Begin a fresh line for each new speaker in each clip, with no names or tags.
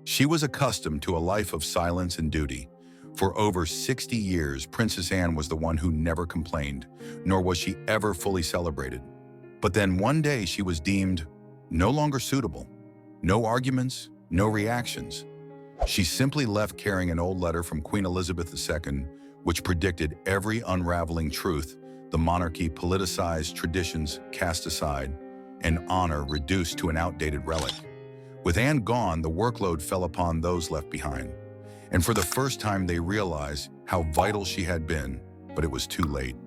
She was accustomed to a life of silence and duty. For over 60 years, Princess Anne was the one who never complained, nor was she ever fully celebrated. But then one day she was deemed no longer suitable. No arguments, no reactions. She simply left carrying an old letter from Queen Elizabeth II, which predicted every unraveling truth: the monarchy politicized, traditions cast aside, and honor reduced to an outdated relic. With Anne gone, the workload fell upon those left behind. And for the first time, they realized how vital she had been, but it was too late.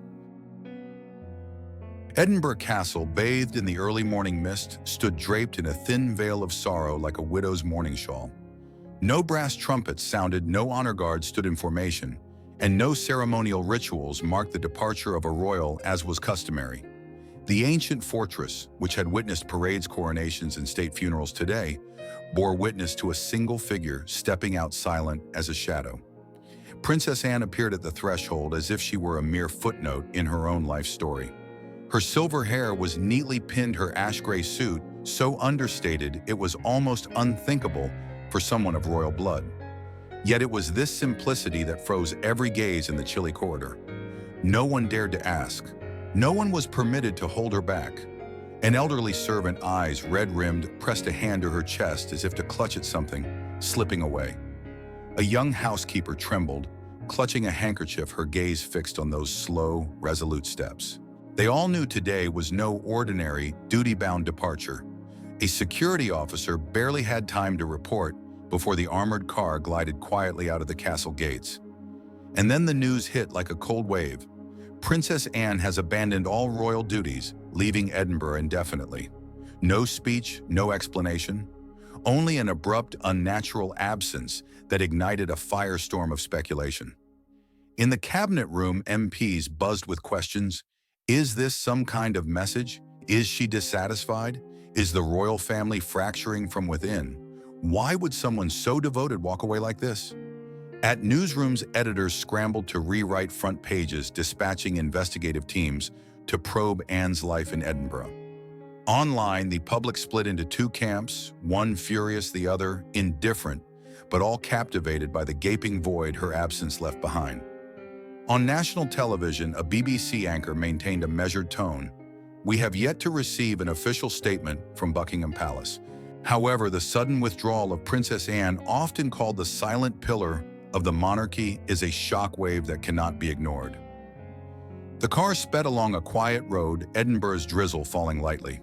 Edinburgh Castle, bathed in the early morning mist, stood draped in a thin veil of sorrow like a widow's mourning shawl. No brass trumpets sounded, no honor guards stood in formation, and no ceremonial rituals marked the departure of a royal as was customary. The ancient fortress, which had witnessed parades, coronations, and state funerals today, bore witness to a single figure stepping out silent as a shadow. Princess Anne appeared at the threshold as if she were a mere footnote in her own life story. Her silver hair was neatly pinned, her ash-gray suit so understated it was almost unthinkable for someone of royal blood. Yet it was this simplicity that froze every gaze in the chilly corridor. No one dared to ask. No one was permitted to hold her back. An elderly servant, eyes red-rimmed, pressed a hand to her chest as if to clutch at something, slipping away. A young housekeeper trembled, clutching a handkerchief, her gaze fixed on those slow, resolute steps. They all knew today was no ordinary, duty-bound departure. A security officer barely had time to report before the armored car glided quietly out of the castle gates. And then the news hit like a cold wave. Princess Anne has abandoned all royal duties, leaving Edinburgh indefinitely. No speech, no explanation, only an abrupt, unnatural absence that ignited a firestorm of speculation. In the cabinet room, MPs buzzed with questions. Is this some kind of message? Is she dissatisfied? Is the royal family fracturing from within? Why would someone so devoted walk away like this? At newsrooms, editors scrambled to rewrite front pages, dispatching investigative teams to probe Anne's life in Edinburgh. Online, the public split into two camps, one furious, the other indifferent, but all captivated by the gaping void her absence left behind. On national television, a BBC anchor maintained a measured tone. We have yet to receive an official statement from Buckingham Palace. However, the sudden withdrawal of Princess Anne, often called the silent pillar of the monarchy, is a shockwave that cannot be ignored. The car sped along a quiet road, Edinburgh's drizzle falling lightly.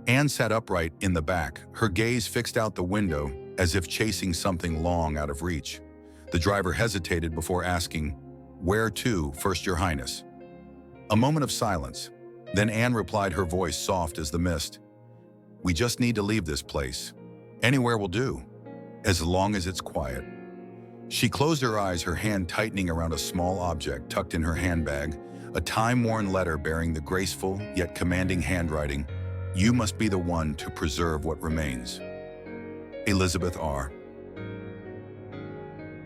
Anne sat upright in the back, her gaze fixed out the window as if chasing something long out of reach. The driver hesitated before asking, "Where to, First Your Highness?" A moment of silence. Then Anne replied, her voice soft as the mist. "We just need to leave this place. Anywhere will do, as long as it's quiet." She closed her eyes, her hand tightening around a small object tucked in her handbag, a time-worn letter bearing the graceful yet commanding handwriting, "You must be the one to preserve what remains. Elizabeth R."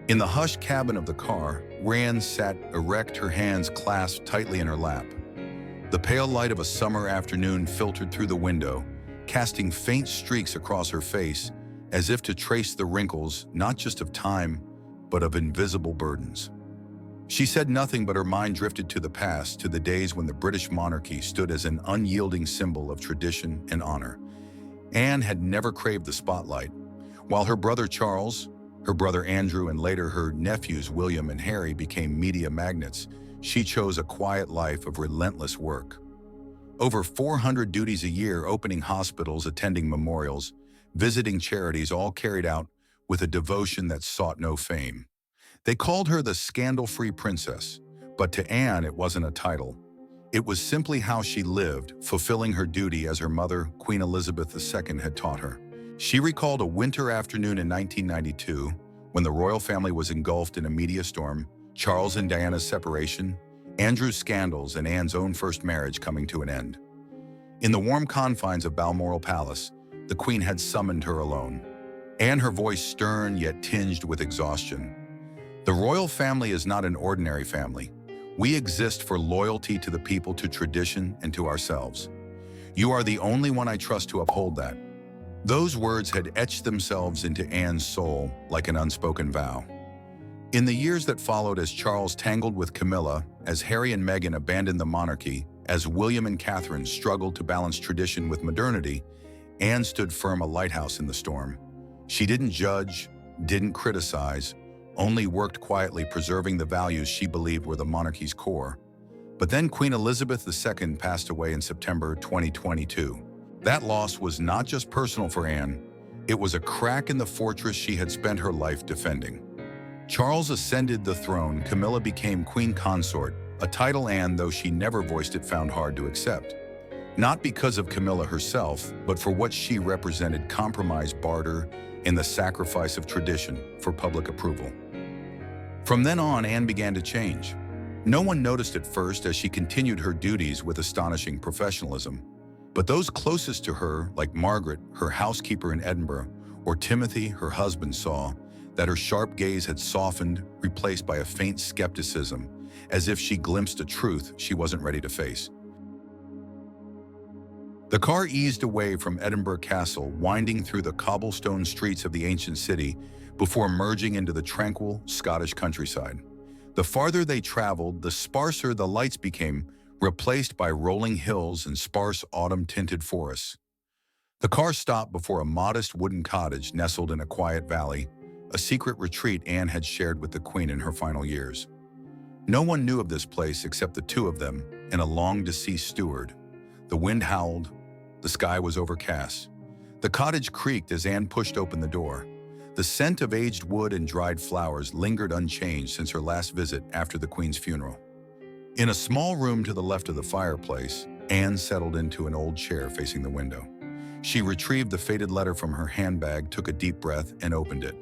In the hushed cabin of the car, Anne sat erect, her hands clasped tightly in her lap. The pale light of a summer afternoon filtered through the window, casting faint streaks across her face, as if to trace the wrinkles not just of time, but of invisible burdens. She said nothing, but her mind drifted to the past, to the days when the British monarchy stood as an unyielding symbol of tradition and honor. Anne had never craved the spotlight. While her brother Charles, her brother Andrew, and later her nephews William and Harry became media magnates, she chose a quiet life of relentless work. Over 400 duties a year, opening hospitals, attending memorials, visiting charities, all carried out with a devotion that sought no fame. They called her the scandal-free princess, but to Anne it wasn't a title. It was simply how she lived, fulfilling her duty as her mother, Queen Elizabeth II, had taught her. She recalled a winter afternoon in 1992 when the royal family was engulfed in a media storm, Charles and Diana's separation, Andrew's scandals, and Anne's own first marriage coming to an end. In the warm confines of Balmoral Palace, the Queen had summoned her alone. Anne, her voice stern yet tinged with exhaustion. "The royal family is not an ordinary family. We exist for loyalty to the people, to tradition, and to ourselves. You are the only one I trust to uphold that." Those words had etched themselves into Anne's soul like an unspoken vow. In the years that followed, as Charles tangled with Camilla, as Harry and Meghan abandoned the monarchy, as William and Catherine struggled to balance tradition with modernity, Anne stood firm, a lighthouse in the storm. She didn't judge, didn't criticize, only worked quietly, preserving the values she believed were the monarchy's core. But then Queen Elizabeth II passed away in September 2022. That loss was not just personal for Anne, it was a crack in the fortress she had spent her life defending. Charles ascended the throne, Camilla became queen consort, a title Anne, though she never voiced it, found hard to accept. Not because of Camilla herself, but for what she represented: compromise, barter, and the sacrifice of tradition for public approval. From then on, Anne began to change. No one noticed at first, as she continued her duties with astonishing professionalism. But those closest to her, like Margaret, her housekeeper in Edinburgh, or Timothy, her husband, saw that her sharp gaze had softened, replaced by a faint skepticism, as if she glimpsed a truth she wasn't ready to face. The car eased away from Edinburgh Castle, winding through the cobblestone streets of the ancient city before merging into the tranquil Scottish countryside. The farther they traveled, the sparser the lights became, replaced by rolling hills and sparse autumn-tinted forests. The car stopped before a modest wooden cottage nestled in a quiet valley, a secret retreat Anne had shared with the Queen in her final years. No one knew of this place except the two of them and a long-deceased steward. The wind howled, the sky was overcast. The cottage creaked as Anne pushed open the door. The scent of aged wood and dried flowers lingered unchanged since her last visit after the Queen's funeral. In a small room to the left of the fireplace, Anne settled into an old chair facing the window. She retrieved the faded letter from her handbag, took a deep breath, and opened it.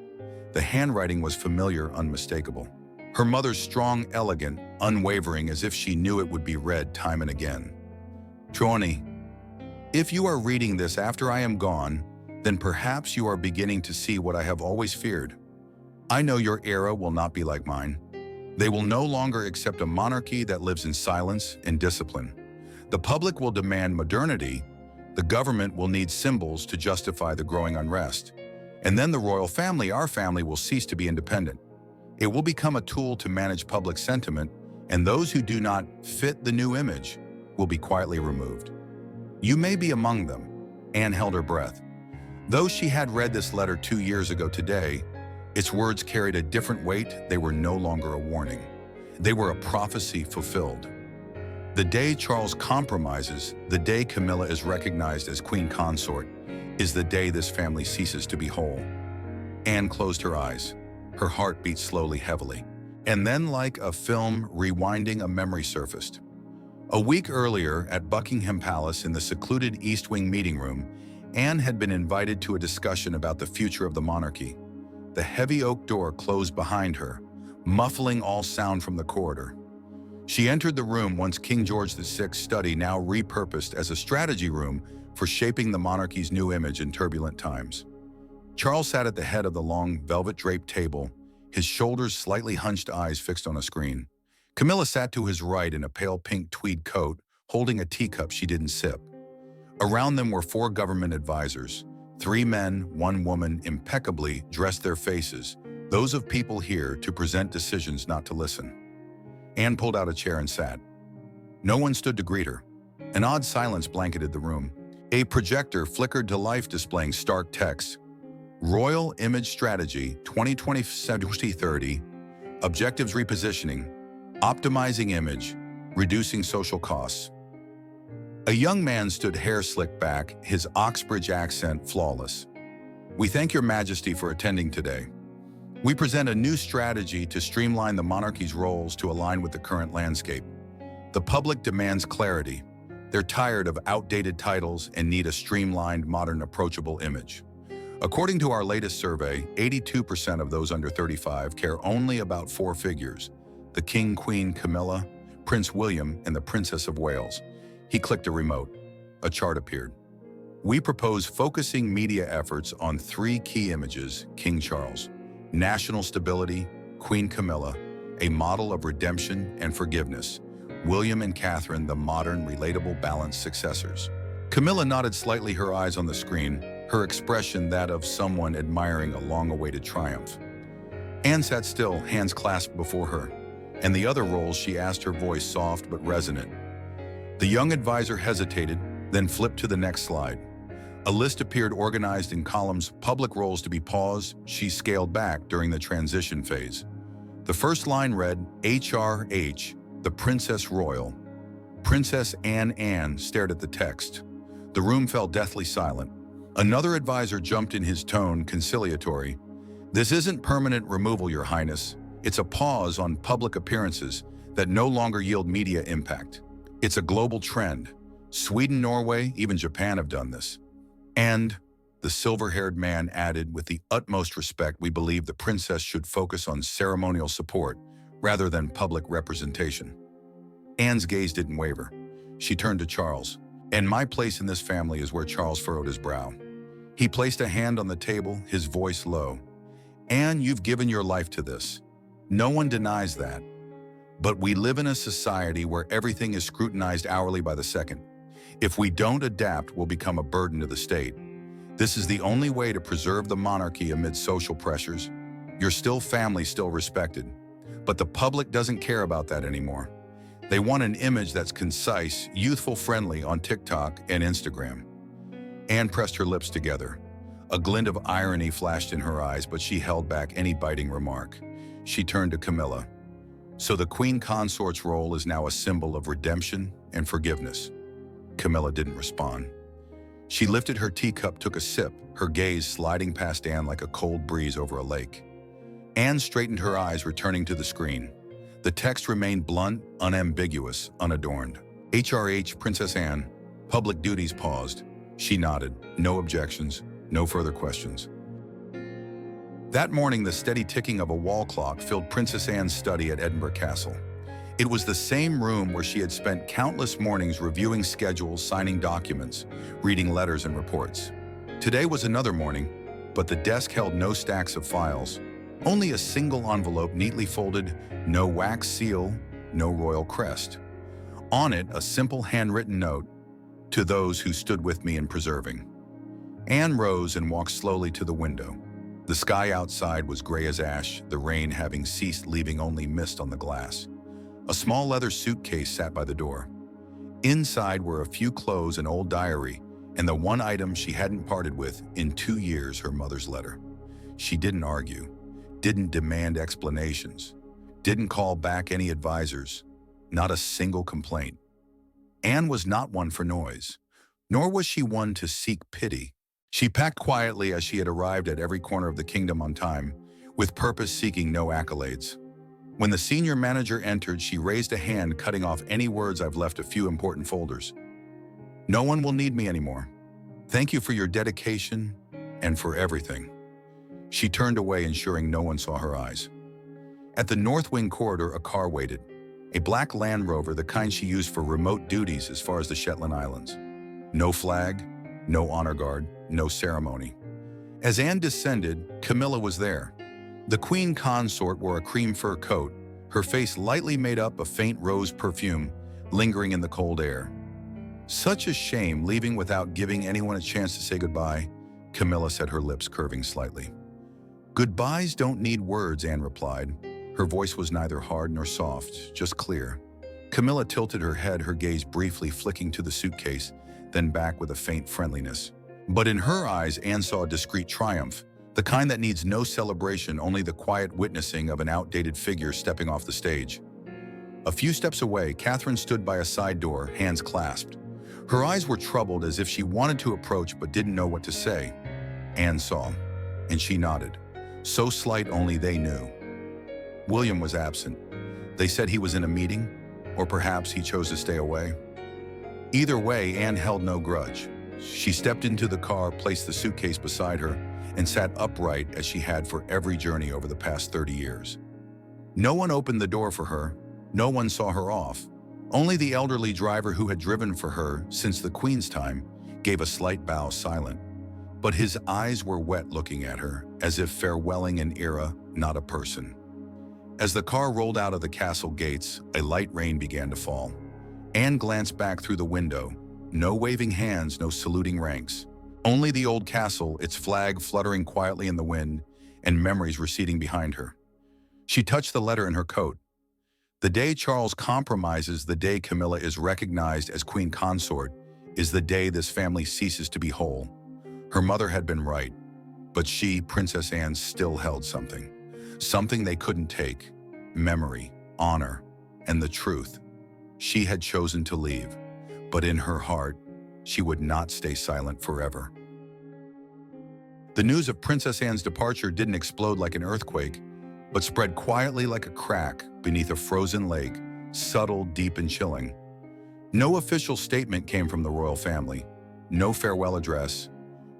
The handwriting was familiar, unmistakable. Her mother's strong, elegant, unwavering, as if she knew it would be read time and again. Tony, if you are reading this after I am gone, then perhaps you are beginning to see what I have always feared. I know your era will not be like mine. They will no longer accept a monarchy that lives in silence and discipline. The public will demand modernity. The government will need symbols to justify the growing unrest. And then the royal family, our family, will cease to be independent. It will become a tool to manage public sentiment, and those who do not fit the new image will be quietly removed. You may be among them. Anne held her breath. Though she had read this letter 2 years ago today, its words carried a different weight. They were no longer a warning. They were a prophecy fulfilled. The day Charles compromises, the day Camilla is recognized as queen consort, is the day this family ceases to be whole. Anne closed her eyes. Her heart beat slowly, heavily. And then, like a film rewinding, a memory surfaced. A week earlier, at Buckingham Palace in the secluded East Wing meeting room, Anne had been invited to a discussion about the future of the monarchy. The heavy oak door closed behind her, muffling all sound from the corridor. She entered the room, once King George VI's study, now repurposed as a strategy room for shaping the monarchy's new image in turbulent times. Charles sat at the head of the long, velvet-draped table, his shoulders slightly hunched, eyes fixed on a screen. Camilla sat to his right in a pale pink tweed coat, holding a teacup she didn't sip. Around them were 4 government advisors, 3 men, 1 woman, impeccably dressed, their faces, those of people here to present decisions, not to listen. Anne pulled out a chair and sat. No one stood to greet her. An odd silence blanketed the room. A projector flickered to life, displaying stark text: Royal Image Strategy 2020-2030, Objectives Repositioning, Optimizing Image, Reducing Social Costs. A young man stood, hair slicked back, his Oxbridge accent flawless. We thank your majesty for attending today. We present a new strategy to streamline the monarchy's roles to align with the current landscape. The public demands clarity. They're tired of outdated titles and need a streamlined, modern, approachable image. According to our latest survey, 82% of those under 35 care only about 4 figures: the King, Queen, Camilla, Prince William, and the Princess of Wales. He clicked a remote. A chart appeared. We propose focusing media efforts on 3 key images: King Charles, national stability; Queen Camilla, a model of redemption and forgiveness; William and Catherine, the modern, relatable, balanced successors. Camilla nodded slightly, her eyes on the screen. her expression that of someone admiring a long-awaited triumph. Anne sat still, hands clasped before her, and the other roles she asked, her voice soft but resonant. The young advisor hesitated, then flipped to the next slide. A list appeared organized in columns, public roles to be paused, she scaled back during the transition phase. The first line read, HRH, the Princess Royal. Princess Anne stared at the text. The room fell deathly silent. Another advisor jumped in, his tone conciliatory. This isn't permanent removal, Your Highness. It's a pause on public appearances that no longer yield media impact. It's a global trend. Sweden, Norway, even Japan have done this. And, the silver-haired man added, with the utmost respect, we believe the princess should focus on ceremonial support rather than public representation. Anne's gaze didn't waver. She turned to Charles. And my place in this family is where Charles furrowed his brow. He placed a hand on the table, his voice low. Anne, you've given your life to this. No one denies that. But we live in a society where everything is scrutinized hourly by the second. If we don't adapt, we'll become a burden to the state. This is the only way to preserve the monarchy amid social pressures. You're still family, still respected. But the public doesn't care about that anymore. They want an image that's concise, youthful, friendly on TikTok and Instagram. Anne pressed her lips together. A glint of irony flashed in her eyes, but she held back any biting remark. She turned to Camilla. So the Queen Consort's role is now a symbol of redemption and forgiveness. Camilla didn't respond. She lifted her teacup, took a sip, her gaze sliding past Anne like a cold breeze over a lake. Anne straightened her eyes, returning to the screen. The text remained blunt, unambiguous, unadorned. HRH, Princess Anne. Public duties paused. She nodded. No objections, no further questions. That morning, the steady ticking of a wall clock filled Princess Anne's study at Edinburgh Castle. It was the same room where she had spent countless mornings reviewing schedules, signing documents, reading letters and reports. Today was another morning, but the desk held no stacks of files, only a single envelope neatly folded, no wax seal, no royal crest. On it, a simple handwritten note, to those who stood with me in preserving. Anne rose and walked slowly to the window. The sky outside was gray as ash, the rain having ceased, leaving only mist on the glass. A small leather suitcase sat by the door. Inside were a few clothes, an old diary, and the one item she hadn't parted with in 2 years, her mother's letter. She didn't argue, didn't demand explanations, didn't call back any advisors, not a single complaint. Anne was not one for noise, nor was she one to seek pity. She packed quietly as she had arrived at every corner of the kingdom on time, with purpose, seeking no accolades. When the senior manager entered, she raised a hand, cutting off any words. I've left a few important folders. No one will need me anymore. Thank you for your dedication and for everything. She turned away, ensuring no one saw her eyes. At the North Wing corridor, a car waited. A black Land Rover, the kind she used for remote duties as far as the Shetland Islands. No flag, no honor guard, no ceremony. As Anne descended, Camilla was there. The Queen Consort wore a cream fur coat, her face lightly made up of faint rose perfume, lingering in the cold air. Such a shame, leaving without giving anyone a chance to say goodbye, Camilla said, her lips curving slightly. Goodbyes don't need words, Anne replied. Her voice was neither hard nor soft, just clear. Camilla tilted her head, her gaze briefly flicking to the suitcase, then back with a faint friendliness. But in her eyes, Anne saw a discreet triumph, the kind that needs no celebration, only the quiet witnessing of an outdated figure stepping off the stage. A few steps away, Catherine stood by a side door, hands clasped. Her eyes were troubled, as if she wanted to approach but didn't know what to say. Anne saw, and she nodded. So slight only they knew. William was absent. They said he was in a meeting, or perhaps he chose to stay away. Either way, Anne held no grudge. She stepped into the car, placed the suitcase beside her, and sat upright as she had for every journey over the past 30 years. No one opened the door for her. No one saw her off. Only the elderly driver who had driven for her since the Queen's time gave a slight bow, silent. But his eyes were wet, looking at her, as if farewelling an era, not a person. As the car rolled out of the castle gates, a light rain began to fall. Anne glanced back through the window. No waving hands, no saluting ranks. Only the old castle, its flag fluttering quietly in the wind, and memories receding behind her. She touched the letter in her coat. The day Charles compromises, the day Camilla is recognized as queen consort, is the day this family ceases to be whole. Her mother had been right, but she, Princess Anne, still held something. Something they couldn't take. Memory, honor, and the truth. She had chosen to leave, but in her heart, she would not stay silent forever. The news of Princess Anne's departure didn't explode like an earthquake, but spread quietly like a crack beneath a frozen lake, subtle, deep, and chilling. No official statement came from the royal family, no farewell address.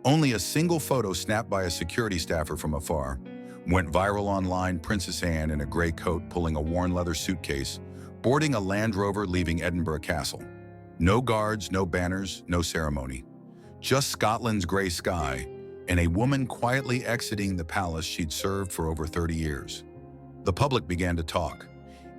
Only a single photo snapped by a security staffer from afar went viral online. Princess Anne in a gray coat pulling a worn leather suitcase, boarding a Land Rover leaving Edinburgh Castle. No guards, no banners, no ceremony. Just Scotland's grey sky and a woman quietly exiting the palace she'd served for over 30 years. The public began to talk.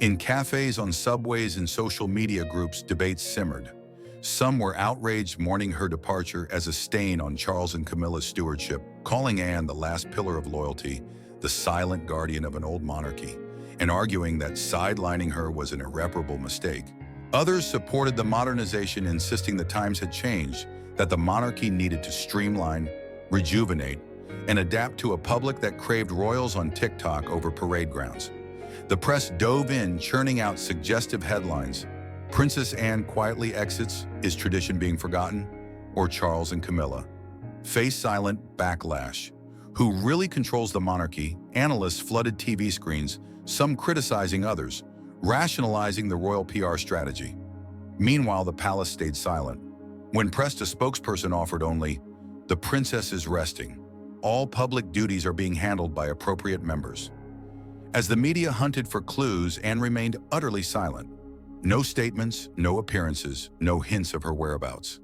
In cafes, on subways, and social media groups, debates simmered. Some were outraged, mourning her departure as a stain on Charles and Camilla's stewardship, calling Anne the last pillar of loyalty, the silent guardian of an old monarchy, and arguing that sidelining her was an irreparable mistake. Others supported the modernization, insisting the times had changed, that the monarchy needed to streamline, rejuvenate, and adapt to a public that craved royals on TikTok over parade grounds. The press dove in, churning out suggestive headlines. Princess Anne quietly exits, is tradition being forgotten? Or Charles and Camilla face silent backlash. Who really controls the monarchy? Analysts flooded TV screens, some criticizing others, rationalizing the royal PR strategy. Meanwhile, the palace stayed silent. When pressed, a spokesperson offered only, "The princess is resting. All public duties are being handled by appropriate members." As the media hunted for clues, Anne remained utterly silent. No statements, no appearances, no hints of her whereabouts.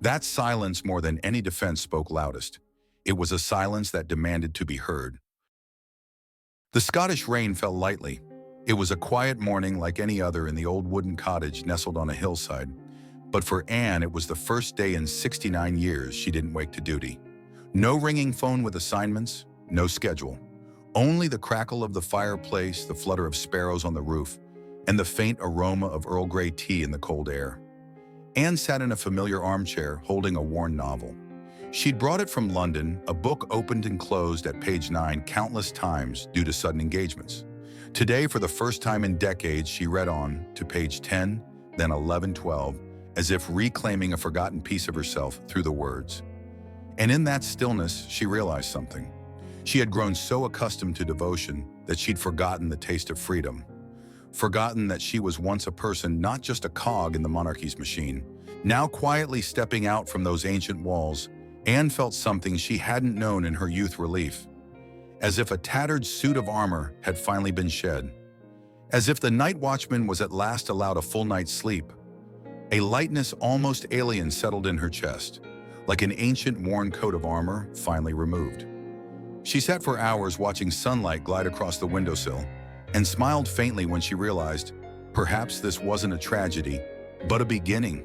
That silence, more than any defense, spoke loudest. It was a silence that demanded to be heard. The Scottish rain fell lightly. It was a quiet morning like any other in the old wooden cottage nestled on a hillside. But for Anne, it was the first day in 69 years she didn't wake to duty. No ringing phone with assignments, no schedule. Only the crackle of the fireplace, the flutter of sparrows on the roof, and the faint aroma of Earl Grey tea in the cold air. Anne sat in a familiar armchair, holding a worn novel. She'd brought it from London, a book opened and closed at page 9 countless times due to sudden engagements. Today, for the first time in decades, she read on to page 10, then 11, 12, as if reclaiming a forgotten piece of herself through the words. And in that stillness, she realized something. She had grown so accustomed to devotion that she'd forgotten the taste of freedom. Forgotten that she was once a person, not just a cog in the monarchy's machine. Now quietly stepping out from those ancient walls, Anne felt something she hadn't known in her youth: relief. As if a tattered suit of armor had finally been shed. As if the night watchman was at last allowed a full night's sleep. A lightness almost alien settled in her chest, like an ancient worn coat of armor finally removed. She sat for hours watching sunlight glide across the windowsill, and smiled faintly when she realized perhaps this wasn't a tragedy, but a beginning.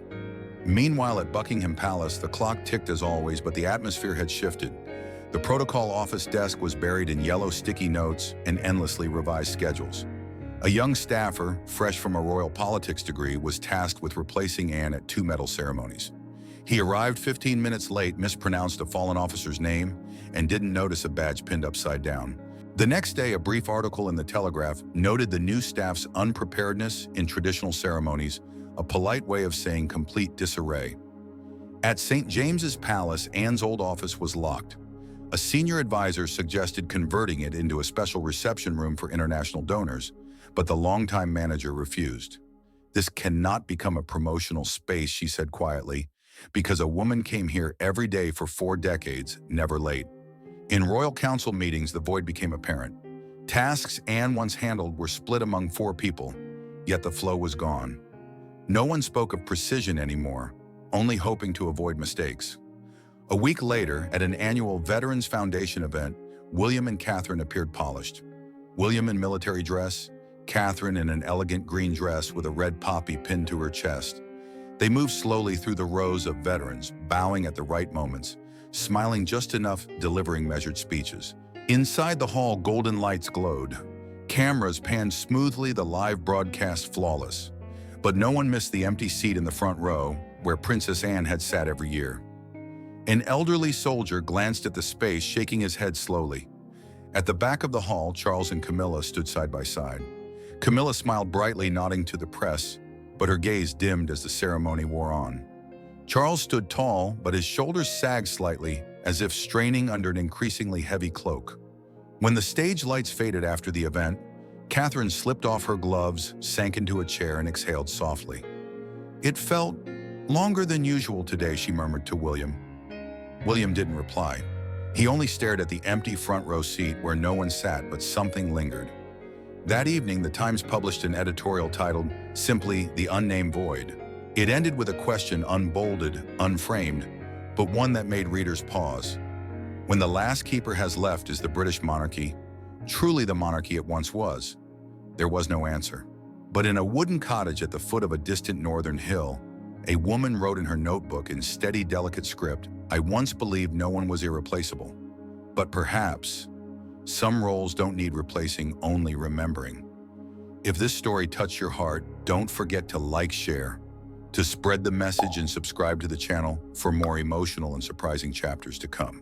Meanwhile, at Buckingham Palace, the clock ticked as always, but the atmosphere had shifted. The protocol office desk was buried in yellow sticky notes and endlessly revised schedules. A young staffer, fresh from a royal politics degree, was tasked with replacing Anne at 2 medal ceremonies. He arrived 15 minutes late, mispronounced a fallen officer's name, and didn't notice a badge pinned upside down. The next day, a brief article in the Telegraph noted the new staff's unpreparedness in traditional ceremonies, a polite way of saying complete disarray. At St. James's Palace, Anne's old office was locked. A senior advisor suggested converting it into a special reception room for international donors, but the longtime manager refused. "This cannot become a promotional space," she said quietly, "because a woman came here every day for 4 decades, never late." In royal council meetings, the void became apparent. Tasks Anne once handled were split among 4 people, yet the flow was gone. No one spoke of precision anymore, only hoping to avoid mistakes. A week later, at an annual Veterans Foundation event, William and Catherine appeared polished. William in military dress, Catherine in an elegant green dress with a red poppy pinned to her chest. They moved slowly through the rows of veterans, bowing at the right moments, smiling just enough, delivering measured speeches. Inside the hall, golden lights glowed. Cameras panned smoothly, the live broadcast flawless. But no one missed the empty seat in the front row, where Princess Anne had sat every year. An elderly soldier glanced at the space, shaking his head slowly. At the back of the hall, Charles and Camilla stood side by side. Camilla smiled brightly, nodding to the press, but her gaze dimmed as the ceremony wore on. Charles stood tall, but his shoulders sagged slightly, as if straining under an increasingly heavy cloak. When the stage lights faded after the event, Catherine slipped off her gloves, sank into a chair, and exhaled softly. "It felt longer than usual today," she murmured to William. William didn't reply. He only stared at the empty front row seat where no one sat, but something lingered. That evening, the Times published an editorial titled, simply, "The Unnamed Void." It ended with a question, unbolded, unframed, but one that made readers pause. When the last keeper has left, is the British monarchy truly the monarchy it once was? There was no answer. But in a wooden cottage at the foot of a distant northern hill, a woman wrote in her notebook in steady, delicate script, "I once believed no one was irreplaceable. But perhaps some roles don't need replacing, only remembering." If this story touched your heart, don't forget to like, share, to spread the message, and subscribe to the channel for more emotional and surprising chapters to come.